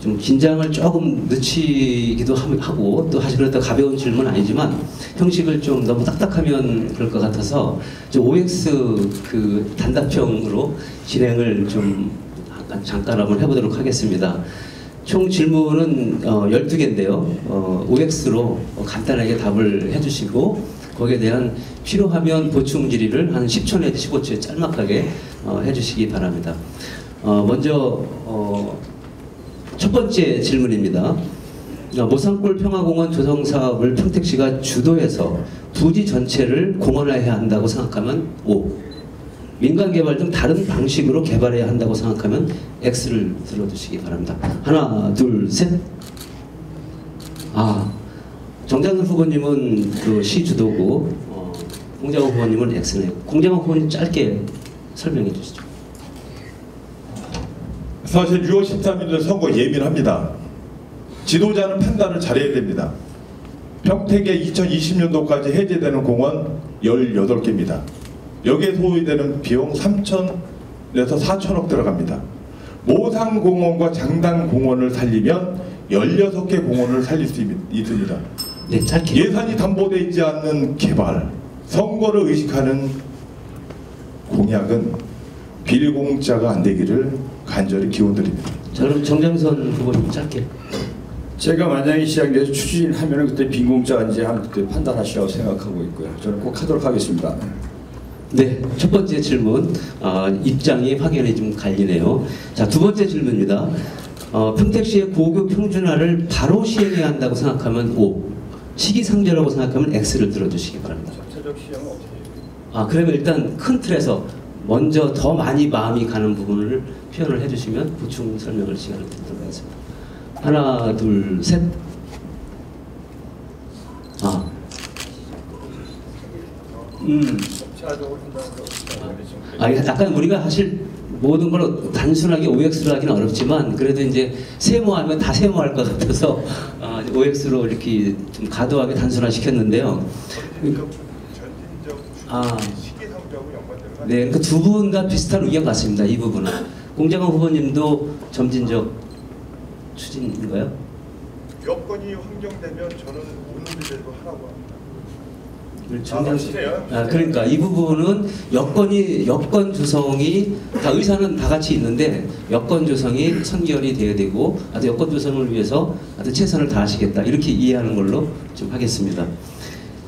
좀 긴장을 조금 늦추기도 하고 또 사실 그렇다 가벼운 질문 아니지만 형식을 좀 너무 딱딱하면 그럴 것 같아서 OX 그 단답형으로 진행을 좀 잠깐 한번 해보도록 하겠습니다. 총 질문은 12개인데요. OX로 간단하게 답을 해주시고 거기에 대한 필요하면 보충 질의를 한 10초 내지 15초에 짤막하게 해주시기 바랍니다. 먼저 첫 번째 질문입니다. 모산골 평화공원 조성 사업을 평택시가 주도해서 부지 전체를 공원화해야 한다고 생각하면 O, 민간 개발 등 다른 방식으로 개발해야 한다고 생각하면 X를 들어주시기 바랍니다. 하나, 둘, 셋. 정장선 후보님은 그 시 주도고 공장호 후보님은 X네요. 공장호 후보님 짧게 설명해 주시죠. 사실 6월 13일 선거 예민합니다. 지도자는 판단을 잘해야 됩니다. 평택에 2020년도까지 해제되는 공원 18개입니다. 여기에 소요되는 비용 3천에서 4천억 들어갑니다. 모산공원과 장단공원을 살리면 16개 공원을 살릴 수 있습니다. 네, 짧게. 예산이 담보되어 있지 않는 개발, 선거를 의식하는 공약은 비공짜가 안 되기를 간절히 기원드립니다. 자, 그럼 정장선 후보님 짧게. 제가 만약에 시장에서 추진하면 그때 빈공짜인지 한 그때 판단하시라고 생각하고 있고요. 저는 꼭 하도록 하겠습니다. 네, 첫 번째 질문 입장이 확연히 좀 갈리네요. 자, 두 번째 질문입니다. 평택시의 고교 평준화를 바로 시행해야 한다고 생각하면 O, 시기상조라고 생각하면 X를 들어주시기 바랍니다. 전체적 시행은 어떻게? 그러면 일단 큰 틀에서 먼저 더 많이 마음이 가는 부분을 표현을 해주시면 보충 설명을 시간을 드리도록 하겠습니다. 하나, 둘, 셋. 약간 우리가 사실 모든 걸 단순하게 OX로 하기는 어렵지만 그래도 이제 세모하면 다 세모할 것 같아서 OX로 이렇게 좀 가도하게 단순화시켰는데요. 네, 그러니까 두 분 다 비슷한 의견 같습니다. 이 부분은. 공장원 후보님도 점진적 추진인가요? 여건이 환경되면 저는 오늘대로 하라고 합니다. 그러니까 이 부분은 여건 조성이 다 의사는 다 같이 있는데 여건 조성이 선결이 돼야 되고 여건 조성을 위해서 최선을 다하시겠다 이렇게 이해하는 걸로 좀 하겠습니다.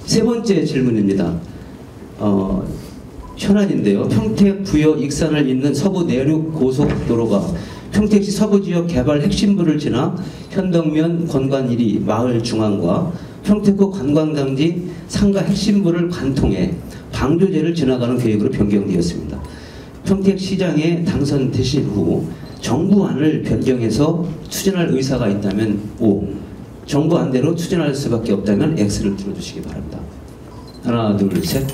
세 번째 질문입니다. 현안인데요. 평택, 부여, 익산을 잇는 서부 내륙 고속도로가 평택시 서부지역 개발 핵심부를 지나 현덕면 권관 1위 마을 중앙과 평택구 관광단지 상가 핵심부를 관통해 방조제를 지나가는 계획으로 변경되었습니다. 평택시장에 당선되신 후 정부안을 변경해서 추진할 의사가 있다면 O, 정부 안대로 추진할 수밖에 없다면 X를 들어주시기 바랍니다. 하나, 둘, 셋.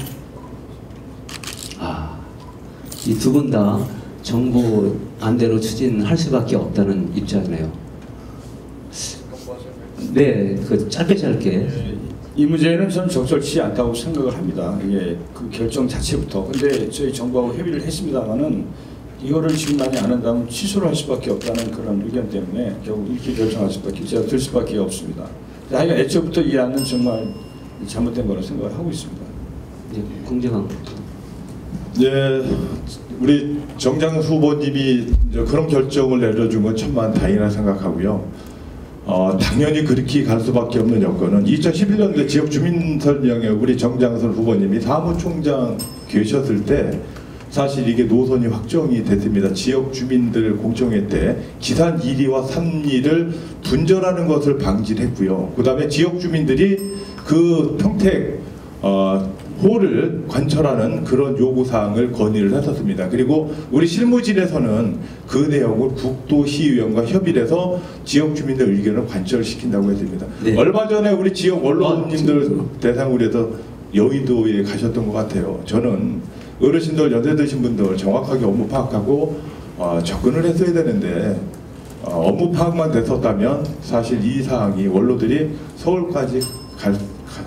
이 두 분 다 정부 안대로 추진할 수밖에 없다는 입장이네요. 네, 그 짧게. 이 문제는 저는 적절치 않다고 생각을 합니다. 이게 그 결정 자체부터. 근데 저희 정부하고 협의를 했습니다만은 이거를 지금 많이 안 한다면 취소를 할 수밖에 없다는 그런 의견 때문에 결국 이렇게 결정할 수밖에 제가 들 수밖에 없습니다. 하여간 애초부터 이 안은 정말 잘못된 거라고 생각을 하고 있습니다. 네, 공정한. 예, 우리 정장 후보님이 그런 결정을 내려준 건 천만 다행이라 생각하고요. 당연히 그렇게 갈 수밖에 없는 여건은 2011년도에 지역주민설명회 우리 정장선 후보님이 사무총장 계셨을 때 사실 이게 노선이 확정이 됐습니다. 지역주민들 공청회 때 기산 1위와 3위를 분절하는 것을 방지를 했고요. 그 다음에 지역주민들이 그 평택 호를 관철하는 그런 요구사항을 건의를 했었습니다. 그리고 우리 실무진에서는 그 내용을 국도시의원과 협의를 해서 지역주민들 의견을 관철시킨다고 했습니다. 네. 얼마 전에 우리 지역 언론님들 대상으로 해서 여의도에 가셨던 것 같아요. 저는 어르신들 연세 드신 분들 정확하게 업무 파악하고 접근을 했어야 되는데 업무 파악만 됐었다면 사실 이 사항이 원로들이 서울까지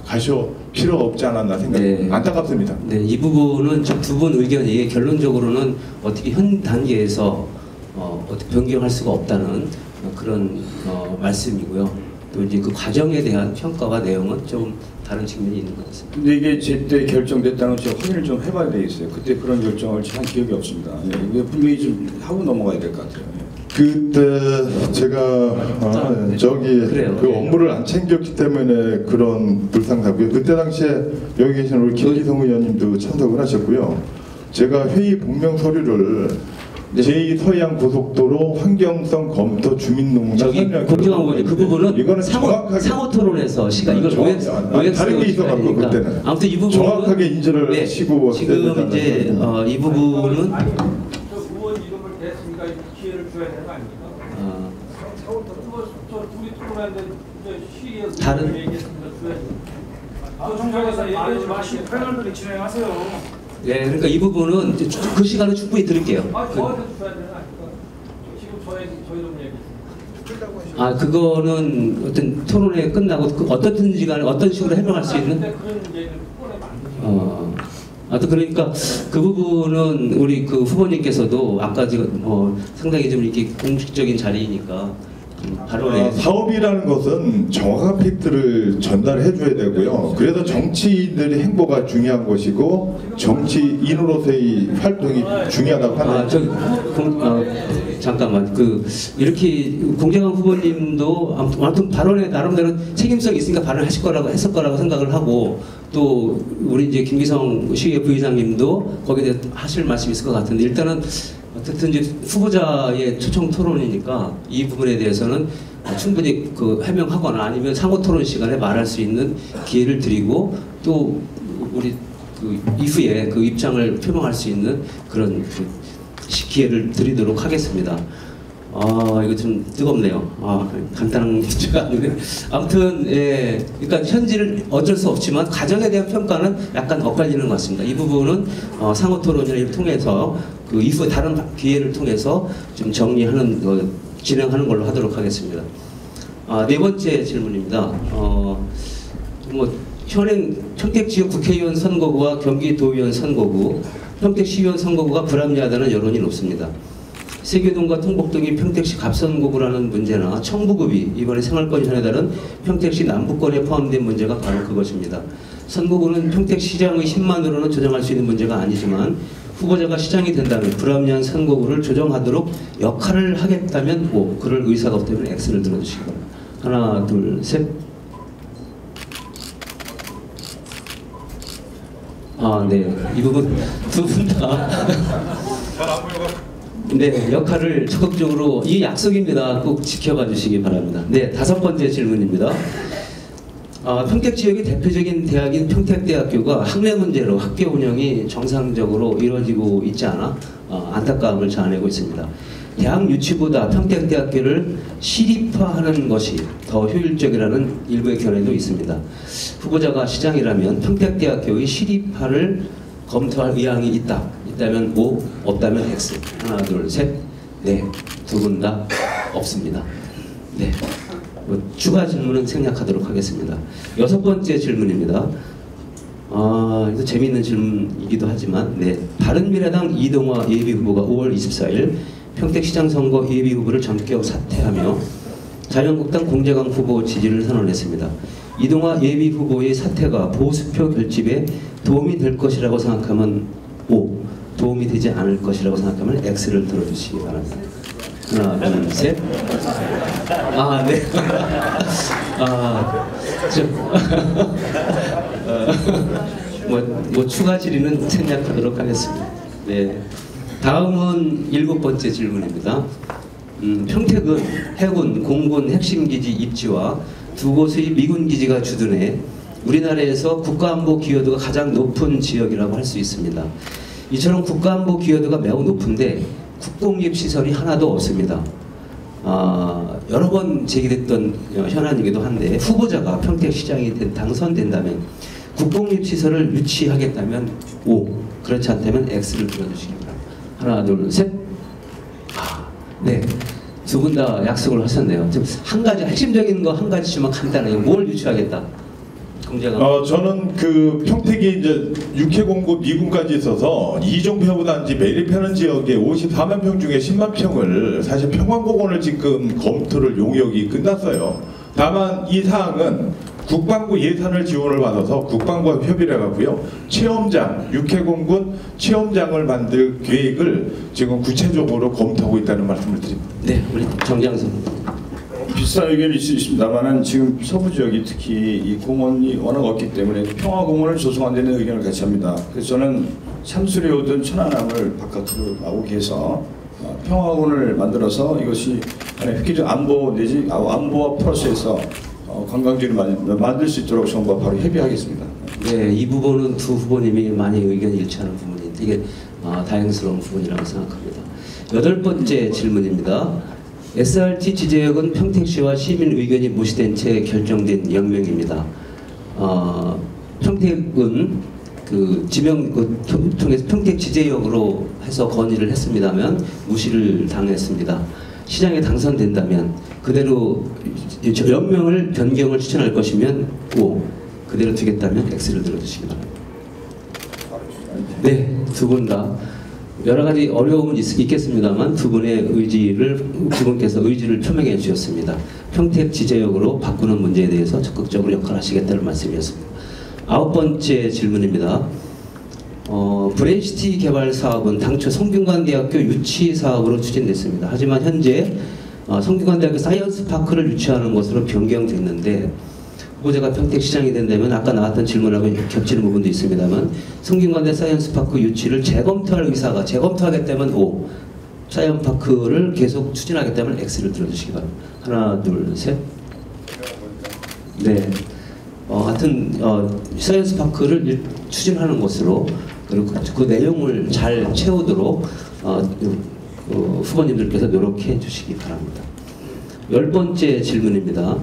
가셔 필요 없지 않았나 생각. 네. 안타깝습니다. 네, 이 부분은 두 분 의견이 결론적으로는 어떻게 현 단계에서 어떻게 변경할 수가 없다는 그런 말씀이고요. 또 이제 그 과정에 대한 평가와 내용은 좀 다른 측면이 있는 것 같습니다. 근데 이게 제때 결정됐다는 걸 제가 확인을 좀 해봐야 되겠어요. 그때 그런 결정을 한 기억이 없습니다. 예, 이거 분명히 좀 하고 넘어가야 될 것 같아요. 예. 그때 제가 저기 그래요. 그 업무를 안 챙겼기 때문에 그런 불상사고요. 그때 당시에 여기 계신 우리 김기성 의원님도 참석을 하셨고요. 제가 회의 복명 서류를 제2 서해안 고속도로 환경성 검토 주민농단 저기 공정한 부분이 그 부분은 이거는 정확하게 상호 토론에서 시간 이걸 다른 게 있어갖고 그때는 아무튼 이 부분은 정확하게 인지를 네, 하시고 지금 이제 이 부분은 저 의원 이름을 냈으니까 기회를 줘야 되는 거 아닙니까? 저 둘이 토론하는데 시위에서 다른- 얘기했으니까 줘야지. 정정에서 얘기하지 마시고 패널들이 진행하세요. 네, 그러니까 이 부분은 이제 그 시간을 충분히 드릴게요. 저한테 줘야 되는 거 아닙니까? 지금 저희 이름 얘기. 그거는 어떤 토론회 끝나고 어떻든지 간에 어떤 식으로 해명할 수 있는 그런 얘기를 토론하면 안 되죠. 하여튼 그러니까 그 부분은 우리 그 후보님께서도 아까 지금 상당히 좀 이렇게 공식적인 자리이니까 발언에 사업이라는 것은 정확한 팩트를 전달해 줘야 되고요. 그래서 정치인들의 행보가 중요한 것이고 정치인으로서의 활동이 중요하다고 하는 잠깐만 이렇게 공정한 후보님도 아무튼 발언에 나름대로 책임성이 있으니까 발언하실 거라고 했을 거라고 생각을 하고 또 우리 이제 김기성 시의회 부의장님도 거기에 대해 하실 말씀이 있을 것 같은데 일단은 어쨌든 이제 후보자의 초청 토론이니까 이 부분에 대해서는 충분히 그 해명하거나 아니면 상호 토론 시간에 말할 수 있는 기회를 드리고 또 우리 그 이후에 그 입장을 표명할 수 있는 그런 기회를 드리도록 하겠습니다. 이거 좀 뜨겁네요. 간단한 문제가 아니네. 아무튼 예, 그러니까 현지를 어쩔 수 없지만 가정에 대한 평가는 약간 엇갈리는 것 같습니다. 이 부분은 상호 토론을 통해서 그 이후 다른 기회를 통해서 좀 정리하는 진행하는 걸로 하도록 하겠습니다. 네 번째 질문입니다. 현행 평택지역 국회의원 선거구와 경기도의원 선거구, 평택시의원 선거구가 불합리하다는 여론이 높습니다. 세계동과 통곡 등이 평택시 갑선거구라는 문제나 청부급이 이번에 생활권 현에 따른 평택시 남부권에 포함된 문제가 바로 그것입니다. 선거구는 평택시장의 힘만으로는 조정할 수 있는 문제가 아니지만 후보자가 시장이 된다면 불합리한 선거구를 조정하도록 역할을 하겠다면 O, 그럴 의사가 없다면 X를 들어주시기 바랍니다. 하나, 둘, 셋. 네. 이 부분 두 분 다. 네, 역할을 적극적으로, 이 약속입니다. 꼭 지켜봐 주시기 바랍니다. 네, 다섯 번째 질문입니다. 평택 지역의 대표적인 대학인 평택대학교가 학내 문제로 학교 운영이 정상적으로 이루어지고 있지 않아 안타까움을 자아내고 있습니다. 대학 유치보다 평택대학교를 시립화하는 것이 더 효율적이라는 일부의 견해도 있습니다. 후보자가 시장이라면 평택대학교의 시립화를 검토할 의향이 있다면 O, 없다면 X. 하나, 둘, 셋. 네, 두 분 다 없습니다. 네. 추가 질문은 생략하도록 하겠습니다. 여섯 번째 질문입니다. 이거 재미있는 질문이기도 하지만, 네. 바른미래당 이동화 예비후보가 5월 24일 평택시장 선거 예비후보를 전격 사퇴하며 자유한국당 공재강 후보 지지를 선언했습니다. 이동화 예비후보의 사퇴가 보수표 결집에 도움이 될 것이라고 생각하면 O, 도움이 되지 않을 것이라고 생각하면 X를 들어주시기 바랍니다. 하나, 둘, 셋. 네. 추가 질의는 생략하도록 하겠습니다. 네. 다음은 일곱 번째 질문입니다. 평택은 해군, 공군 핵심기지 입지와 두 곳의 미군 기지가 주둔해 우리나라에서 국가안보 기여도가 가장 높은 지역이라고 할 수 있습니다. 이처럼 국가안보 기여도가 매우 높은데 국공립 시설이 하나도 없습니다. 여러 번 제기됐던 현안이기도 한데 후보자가 평택시장이 당선된다면 국공립 시설을 유치하겠다면 O, 그렇지 않다면 X를 들어주시기 바랍니다. 하나, 둘, 셋. 네, 두 분 다 약속을 하셨네요. 지금 한 가지 핵심적인 거 한 가지씩만 간단하게 뭘 유치하겠다. 정재가 저는 그 평택이 이제 육해공고 미군까지 있어서 이종표보단지 매립하는 지역에 54만 평 중에 10만 평을 사실 평화공원을 지금 검토를 용역이 끝났어요. 다만 이 사항은 국방부 예산을 지원을 받아서 국방부와 협의를 해갖고요. 체험장, 육해공군 체험장을 만들 계획을 지금 구체적으로 검토하고 있다는 말씀을 드립니다. 네, 우리 정장선. 비슷한 의견이 있습니다만은 지금 서부 지역이 특히 이 공원이 워낙 없기 때문에 평화공원을 조성한 데는 의견을 같이 합니다. 그래서 저는 참수리 오든 천안함을 바깥으로 나오게 해서 평화공원을 만들어서 이것이 획기적 안보 내지 안보와 플러스해서 관광지를 만들 수 있도록 정부와 바로 협의하겠습니다. 네, 이 부분은 두 후보님이 많이 의견이 일치하는 부분인데 이게 다행스러운 부분이라고 생각합니다. 8번째 질문입니다. SRT 지제역은 평택시와 시민 의견이 무시된 채 결정된 영명입니다. 평택은 그 지명 통해서 평택 지제역으로 해서 건의를 했습니다만 무시를 당했습니다. 시장에 당선된다면 그대로 연명을 변경을 추천할 것이면 O, 그대로 두겠다면 X를 들어주시기 바랍니다. 네, 두 분 다 여러 가지 어려움은 있겠습니다만 두 분의 두 분께서 의지를 표명해 주셨습니다. 평택 지제역으로 바꾸는 문제에 대해서 적극적으로 역할하시겠다는 말씀이었습니다. 9번째 질문입니다. 브레인시티 개발 사업은 당초 성균관대학교 유치 사업으로 추진됐습니다. 하지만 현재 성균관대학교 사이언스 파크를 유치하는 것으로 변경됐는데 후보자가 평택시장이 된다면 아까 나왔던 질문하고 겹치는 부분도 있습니다만 성균관대 사이언스파크 유치를 재검토할 의사가 재검토하겠다면 O, 사이언스파크를 계속 추진하겠다면 X를 들어주시기 바랍니다. 하나, 둘, 셋. 네. 하여튼 사이언스파크를 추진하는 것으로 그리고 그 내용을 잘 채우도록 후보님들께서 노력해 주시기 바랍니다. 10번째 질문입니다.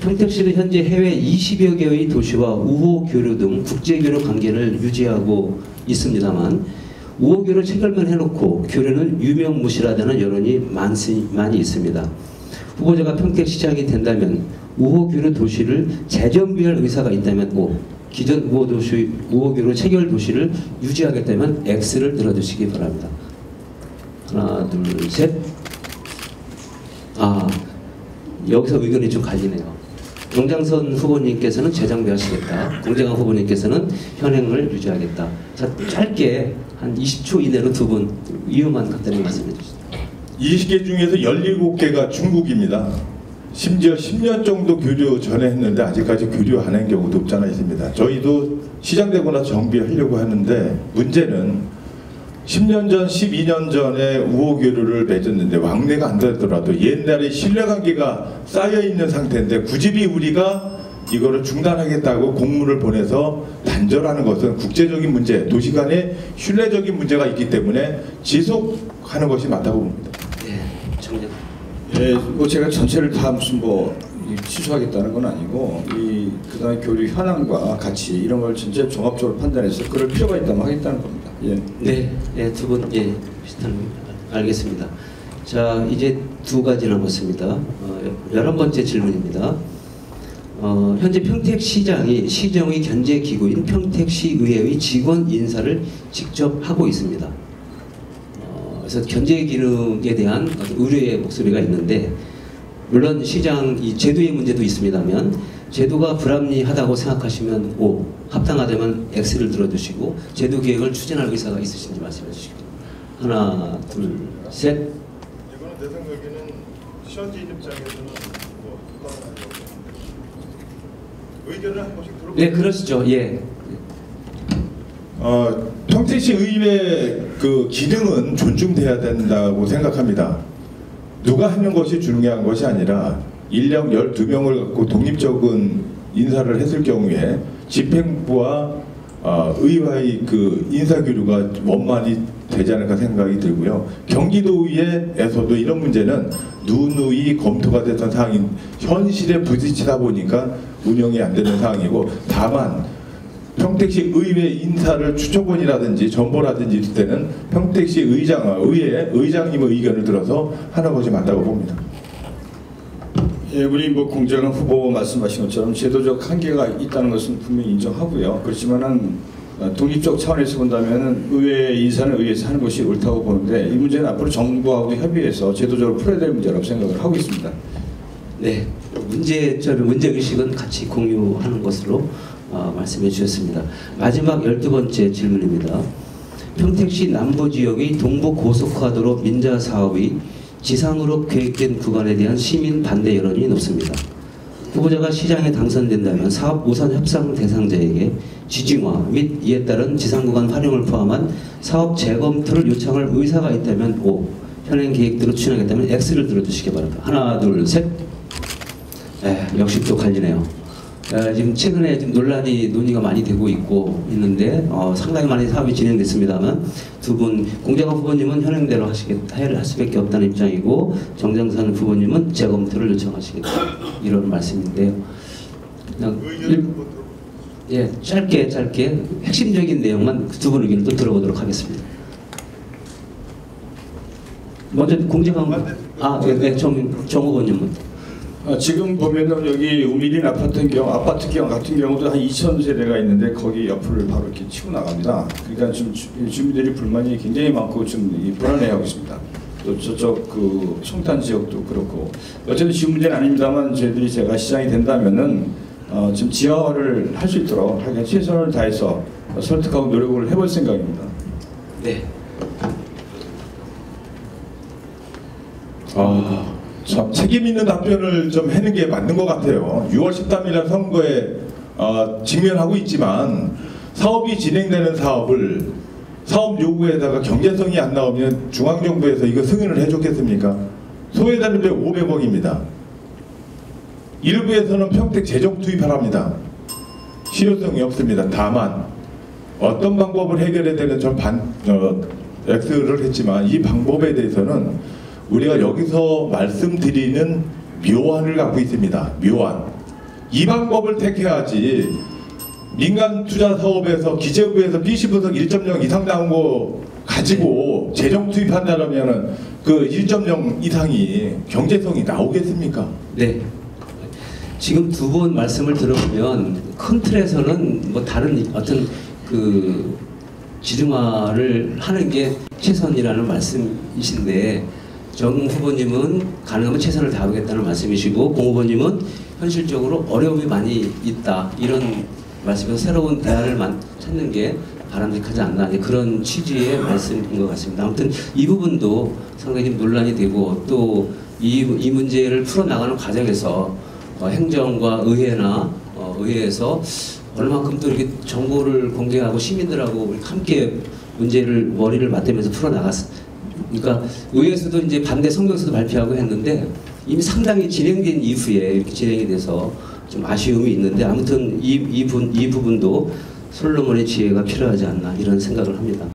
평택시는 현재 해외 20여 개의 도시와 우호 교류 등 국제교류 관계를 유지하고 있습니다만 우호 교류 체결만 해놓고 교류는 유명무실하다는 여론이 많이 있습니다. 후보자가 평택시장이 된다면 우호 교류 도시를 재정비할 의사가 있다면 O, 기존 우호 교류 체결 도시를 유지하겠다면 X를 들어주시기 바랍니다. 하나, 둘, 셋. 여기서 의견이 좀 갈리네요. 정장선 후보님께서는 재정비하시겠다. 공재강 후보님께서는 현행을 유지하겠다. 자, 짧게 한 20초 이내로 두 분 이유만 간단히 말씀해 주시죠. 20개 중에서 17개가 중국입니다. 심지어 10년 정도 교류 전에 했는데 아직까지 교류 안 한 경우도 없잖아 있습니다. 저희도 시장되고 나서 정비하려고 하는데 문제는 10년 전, 12년 전에 우호 교류를 맺었는데 왕래가 안 되더라도 옛날에 신뢰관계가 쌓여있는 상태인데 굳이 우리가 이거를 중단하겠다고 공문을 보내서 단절하는 것은 국제적인 문제, 도시 간의 신뢰적인 문제가 있기 때문에 지속하는 것이 맞다고 봅니다. 네, 정녕. 예, 뭐 제가 전체를 다 무슨 취소하겠다는 건 아니고 그다음에 교류 현황과 가치 이런 걸 전체 종합적으로 판단해서 그럴 필요가 있다면 하겠다는 겁니다. 예. 네, 네, 두 분 비슷한 알겠습니다. 자, 이제 두 가지 남았습니다. 11번째 질문입니다. 현재 평택시장이 시정의 견제기구인 평택시의회의 직원 인사를 직접 하고 있습니다. 그래서 견제 기능에 대한 의뢰의 목소리가 있는데 물론 시장 이 제도의 문제도 있습니다만 제도가 불합리하다고 생각하시면 O, 합당하다면 X를 들어주시고 제도 계획을 추진할 의사가 있으신지 말씀해 주시고 하나, 둘, 셋. 이거는 내 생각에는 시연지인 입장에서는 의견을 한 번씩 들어보고. 네, 그러시죠. 예. 평택시 의회 그 기능은 존중돼야 된다고 생각합니다. 누가 하는 것이 중요한 것이 아니라 인력 12명을 갖고 독립적인 인사를 했을 경우에 집행부와 의회의 그 인사교류가 원만히 되지 않을까 생각이 들고요. 경기도의회에서도 이런 문제는 누누이 검토가 됐던 사항인 현실에 부딪히다 보니까 운영이 안 되는 상황이고 다만 평택시 의회 인사를 추천권이라든지 전보라든지 있을 때는 평택시 의회 의장님의 의견을 들어서 하는 것이 맞다고 봅니다. 예, 우리 뭐 공정한 후보 말씀하신 것처럼 제도적 한계가 있다는 것은 분명히 인정하고요. 그렇지만은 독립적 차원에서 본다면은 의회 인사는 의회에서 하는 것이 옳다고 보는데 이 문제는 앞으로 정부하고 협의해서 제도적으로 풀어야 될 문제라고 생각을 하고 있습니다. 네, 문제 의식은 같이 공유하는 것으로 말씀해 주셨습니다. 마지막 12번째 질문입니다. 평택시 남부 지역의 동부 고속화도로 민자 사업이 지상으로 계획된 구간에 대한 시민 반대 여론이 높습니다. 후보자가 시장에 당선된다면 사업 우선 협상 대상자에게 지중화 및 이에 따른 지상구간 활용을 포함한 사업 재검토를 요청할 의사가 있다면 O, 현행 계획대로 추진하겠다면 X를 들어주시기 바랍니다. 하나, 둘, 셋. 역시 또 갈리네요. 지금 최근에 좀 논의가 많이 되고 있는데 상당히 많이 사업이 진행됐습니다만 두 분 공정한 후보님은 현행대로 할 수밖에 없다는 입장이고 정장선 후보님은 재검토를 요청하시겠다 이런 말씀인데요. 예, 짧게 핵심적인 내용만 두 분 의견을 또 들어보도록 하겠습니다. 먼저 공정한 정 후보님부터. 지금 보면은 여기 우미린 아파트 같은 경우도 한 2,000세대가 있는데 거기 옆을 바로 이렇게 치고 나갑니다. 그러니까 좀 주민들이 불만이 굉장히 많고 좀 불안해하고 있습니다. 또 저쪽 그 송탄 지역도 그렇고 어쨌든 지금 문제는 아닙니다만 제가 시장이 된다면은 좀 지하화를 할 수 있도록 하여간 최선을 다해서 설득하고 노력을 해볼 생각입니다. 네. 참 책임 있는 답변을 좀 하는 게 맞는 것 같아요. 6월 13일날 선거에 직면하고 있지만 사업이 진행되는 사업 요구에다가 경제성이 안 나오면 중앙정부에서 이거 승인을 해줬겠습니까? 소외되는데 500억입니다. 일부에서는 평택 재정 투입하랍니다. 실효성이 없습니다. 다만 어떤 방법을 해결해야 되는지 X를 했지만 이 방법에 대해서는 우리가 여기서 말씀드리는 묘안을 갖고 있습니다. 묘안. 이 방법을 택해야지 민간 투자 사업에서 기재부에서 BC분석 1.0 이상 나온 거 가지고 재정 투입한다면은 그 1.0 이상이 경제성이 나오겠습니까? 네. 지금 두 분 말씀을 들어보면 큰 틀에서는 뭐 다른 어떤 그 지중화를 하는 게 최선이라는 말씀이신데 정 후보님은 가능하면 최선을 다하겠다는 말씀이시고 공 후보님은 현실적으로 어려움이 많이 있다 이런 말씀에서 새로운 대안을 찾는 게 바람직하지 않나 그런 취지의 말씀인 것 같습니다. 아무튼 이 부분도 상당히 논란이 되고 또 이 문제를 풀어나가는 과정에서 행정과 의회에서 얼마만큼 또 이렇게 정보를 공개하고 시민들하고 함께 머리를 맞대면서 풀어나갔습니다. 그러니까 의회에서도 이제 반대 성명서도 발표하고 했는데 이미 상당히 진행된 이후에 이렇게 진행이 돼서 좀 아쉬움이 있는데 아무튼 이 부분도 솔로몬의 지혜가 필요하지 않나 이런 생각을 합니다.